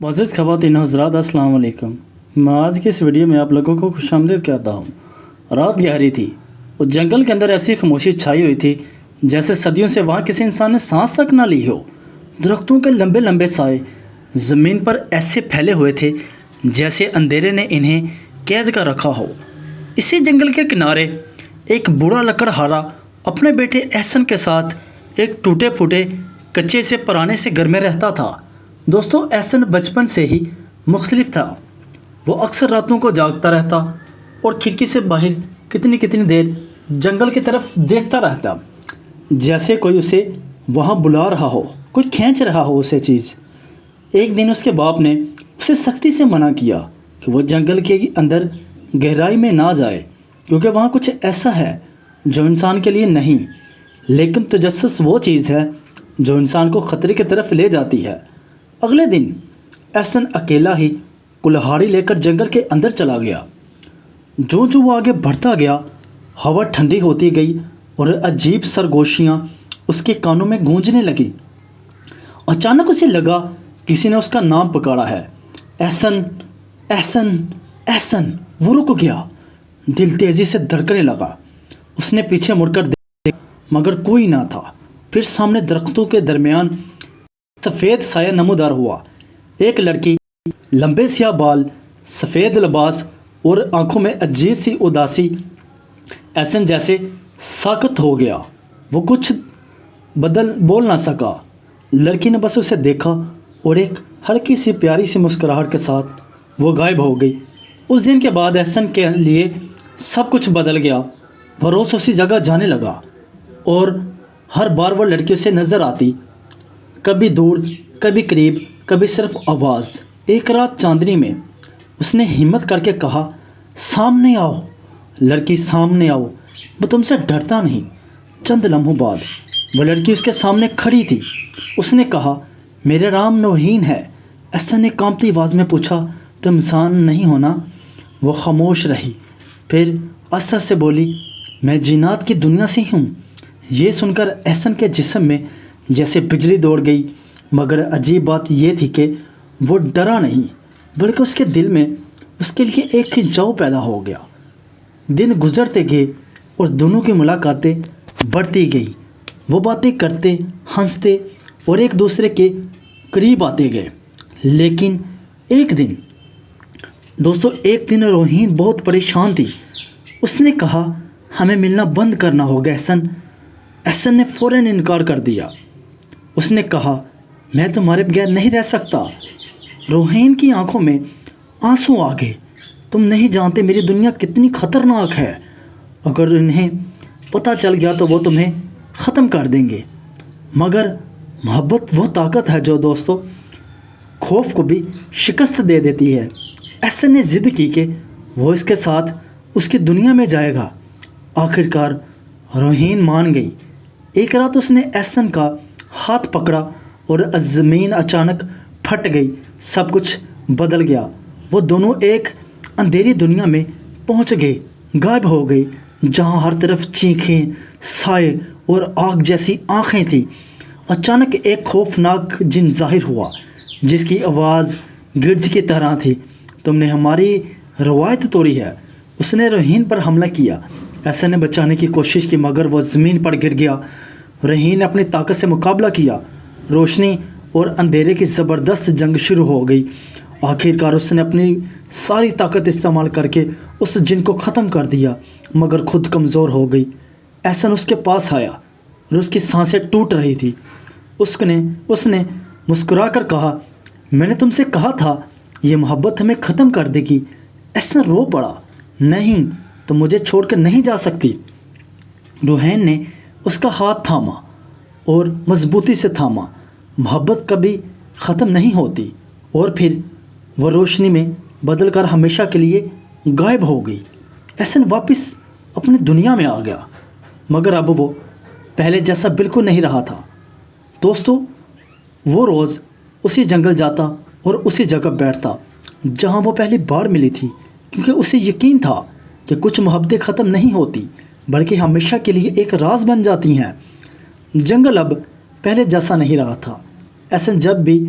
معزز خواتین حضرات السلام علیکم۔ میں آج کی اس ویڈیو میں آپ لوگوں کو خوش آمدید کہتا ہوں۔ رات گہری تھی اور جنگل کے اندر ایسی خاموشی چھائی ہوئی تھی جیسے صدیوں سے وہاں کسی انسان نے سانس تک نہ لی ہو۔ درختوں کے لمبے لمبے سائے زمین پر ایسے پھیلے ہوئے تھے جیسے اندھیرے نے انہیں قید کر رکھا ہو۔ اسی جنگل کے کنارے ایک بوڑھا لکڑہارا اپنے بیٹے احسن کے ساتھ ایک ٹوٹے پھوٹے کچے سے پرانے سے گھر میں رہتا تھا۔ دوستو، احسن بچپن سے ہی مختلف تھا۔ وہ اکثر راتوں کو جاگتا رہتا اور کھڑکی سے باہر کتنی دیر جنگل کی طرف دیکھتا رہتا، جیسے کوئی اسے وہاں بلا رہا ہو، کوئی کھینچ رہا ہو اسے چیز۔ ایک دن اس کے باپ نے اسے سختی سے منع کیا کہ وہ جنگل کے اندر گہرائی میں نہ جائے، کیونکہ وہاں کچھ ایسا ہے جو انسان کے لیے نہیں، لیکن تجسس وہ چیز ہے جو انسان کو خطرے کی طرف لے جاتی ہے۔ اگلے دن احسن اکیلا ہی کلہاڑی لے کر جنگل کے اندر چلا گیا۔ جو وہ آگے بڑھتا گیا، ہوا ٹھنڈی ہوتی گئی اور عجیب سرگوشیاں اس کے کانوں میں گونجنے لگی۔ اچانک اسے لگا کسی نے اس کا نام پکارا ہے، احسن احسن احسن۔ وہ رک گیا، دل تیزی سے دھڑکنے لگا۔ اس نے پیچھے مڑ کر دیکھا مگر کوئی نہ تھا۔ پھر سامنے درختوں کے درمیان سفید سایہ نمودار ہوا۔ ایک لڑکی، لمبے سیاہ بال، سفید لباس اور آنکھوں میں عجیب سی اداسی۔ احسن جیسے ساکت ہو گیا، وہ کچھ بول نہ سکا۔ لڑکی نے بس اسے دیکھا اور ایک ہلکی سی پیاری سی مسکراہٹ کے ساتھ وہ غائب ہو گئی۔ اس دن کے بعد احسن کے لیے سب کچھ بدل گیا۔ وہ روز اسی جگہ جانے لگا اور ہر بار وہ لڑکی اسے نظر آتی، کبھی دور، کبھی قریب، کبھی صرف آواز۔ ایک رات چاندنی میں اس نے ہمت کر کے کہا، سامنے آؤ لڑکی، سامنے آؤ، میں تم سے ڈرتا نہیں۔ چند لمحوں بعد وہ لڑکی اس کے سامنے کھڑی تھی۔ اس نے کہا، میرے نام نورین ہے۔ احسن نے کانپتی آواز میں پوچھا، تم انسان نہیں ہونا؟ وہ خاموش رہی، پھر آہستہ سے بولی، میں جنات کی دنیا سے ہوں۔ یہ سن کر احسن کے جسم میں جیسے بجلی دوڑ گئی، مگر عجیب بات یہ تھی کہ وہ ڈرا نہیں، بلکہ اس کے دل میں اس کے لیے ایک کھنچاؤ پیدا ہو گیا۔ دن گزرتے گئے اور دونوں کی ملاقاتیں بڑھتی گئی۔ وہ باتیں کرتے، ہنستے اور ایک دوسرے کے قریب آتے گئے۔ لیکن ایک دن روحین بہت پریشان تھی۔ اس نے کہا، ہمیں ملنا بند کرنا ہوگا احسن۔ احسن نے فوراً انکار کر دیا۔ اس نے کہا، میں تمہارے بغیر نہیں رہ سکتا۔ روحین کی آنکھوں میں آنسو آ گئے۔ تم نہیں جانتے میری دنیا کتنی خطرناک ہے۔ اگر انہیں پتہ چل گیا تو وہ تمہیں ختم کر دیں گے۔ مگر محبت وہ طاقت ہے جو دوستو خوف کو بھی شکست دے دیتی ہے۔ احسن نے ضد کی کہ وہ اس کے ساتھ اس کی دنیا میں جائے گا۔ آخرکار روحین مان گئی۔ ایک رات اس نے احسن کا ہاتھ پکڑا اور زمین اچانک پھٹ گئی، سب کچھ بدل گیا۔ وہ دونوں ایک اندھیری دنیا میں پہنچ گئے، غائب ہو گئے، جہاں ہر طرف چیخیں، سائے اور آگ جیسی آنکھیں تھیں۔ اچانک ایک خوفناک جن ظاہر ہوا جس کی آواز گرج کی طرح تھی، تم نے ہماری روایت توڑی ہے۔ اس نے روحین پر حملہ کیا۔ احسن نے بچانے کی کوشش کی مگر وہ زمین پر گر گیا۔ روحین نے اپنی طاقت سے مقابلہ کیا۔ روشنی اور اندھیرے کی زبردست جنگ شروع ہو گئی۔ آخرکار اس نے اپنی ساری طاقت استعمال کر کے اس جن کو ختم کر دیا، مگر خود کمزور ہو گئی۔ احسن اس کے پاس آیا اور اس کی سانسیں ٹوٹ رہی تھی۔ اس نے مسکرا کر کہا، میں نے تم سے کہا تھا یہ محبت ہمیں ختم کر دے گی۔ احسن رو پڑا، نہیں، تم مجھے چھوڑ کر نہیں جا سکتی۔ روحین نے اس کا ہاتھ تھاما اور مضبوطی سے تھاما۔ محبت کبھی ختم نہیں ہوتی۔ اور پھر وہ روشنی میں بدل کر ہمیشہ کے لیے غائب ہو گئی۔ احسن واپس اپنی دنیا میں آ گیا، مگر اب وہ پہلے جیسا بالکل نہیں رہا تھا۔ دوستو، وہ روز اسی جنگل جاتا اور اسی جگہ بیٹھتا جہاں وہ پہلی بار ملی تھی، کیونکہ اسے یقین تھا کہ کچھ محبتیں ختم نہیں ہوتی بلکہ ہمیشہ کے لیے ایک راز بن جاتی ہیں۔ جنگل اب پہلے جیسا نہیں رہا تھا۔ احسن جب بھی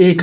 1।